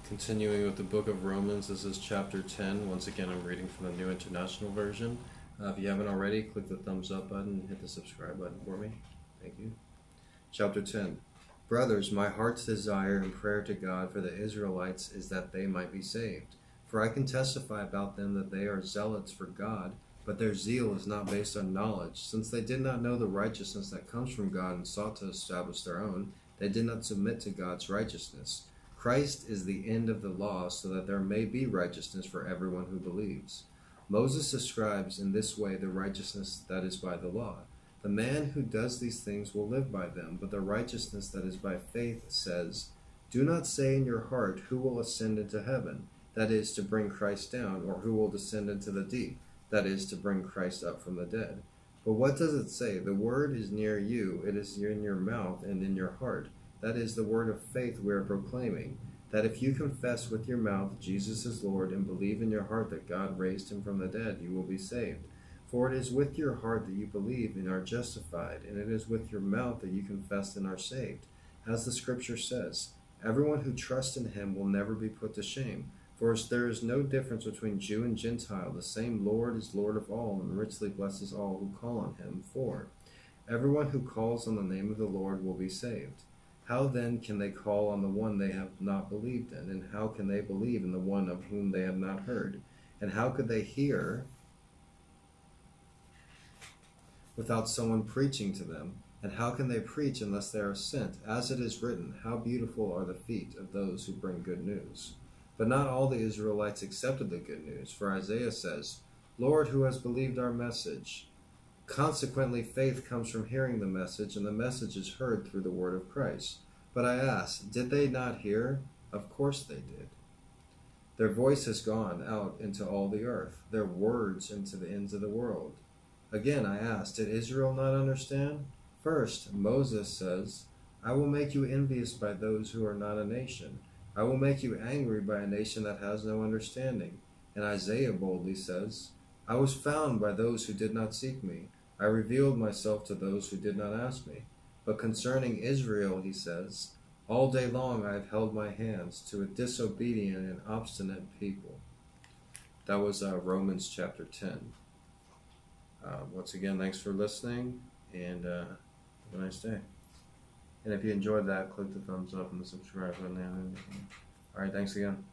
Continuing with the book of Romans, this is chapter 10. Once again, I'm reading from the New International Version. If you haven't already, click the thumbs up button and hit the subscribe button for me. Thank you. Chapter 10. Brothers, my heart's desire and prayer to God for the Israelites is that they might be saved. For I can testify about them that they are zealots for God, but their zeal is not based on knowledge. Since they did not know the righteousness that comes from God and sought to establish their own, they did not submit to God's righteousness. Christ is the end of the law, so that there may be righteousness for everyone who believes. Moses describes in this way the righteousness that is by the law. The man who does these things will live by them, but the righteousness that is by faith says, "Do not say in your heart, who will ascend into heaven, that is, to bring Christ down, or who will descend into the deep, that is, to bring Christ up from the dead." But what does it say? The word is near you, it is in your mouth and in your heart. That is the word of faith we are proclaiming, that if you confess with your mouth Jesus is Lord and believe in your heart that God raised him from the dead, you will be saved. For it is with your heart that you believe and are justified, and it is with your mouth that you confess and are saved. As the scripture says, everyone who trusts in him will never be put to shame. For as there is no difference between Jew and Gentile, the same Lord is Lord of all and richly blesses all who call on him. For everyone who calls on the name of the Lord will be saved. How then can they call on the one they have not believed in? And how can they believe in the one of whom they have not heard? And how could they hear without someone preaching to them? And how can they preach unless they are sent? As it is written, how beautiful are the feet of those who bring good news. But not all the Israelites accepted the good news, for Isaiah says, "Lord, who has believed our message?" Consequently, faith comes from hearing the message, and the message is heard through the word of Christ. But I ask, did they not hear? Of course they did. Their voice has gone out into all the earth, their words into the ends of the world. Again, I ask, did Israel not understand? First, Moses says, "I will make you envious by those who are not a nation. I will make you angry by a nation that has no understanding." And Isaiah boldly says, "I was found by those who did not seek me. I revealed myself to those who did not ask me." But concerning Israel, he says, "All day long I have held my hands to a disobedient and obstinate people." That was Romans chapter 10. Once again, thanks for listening, and have a nice day. And if you enjoyed that, click the thumbs up and the subscribe button. All right, thanks again.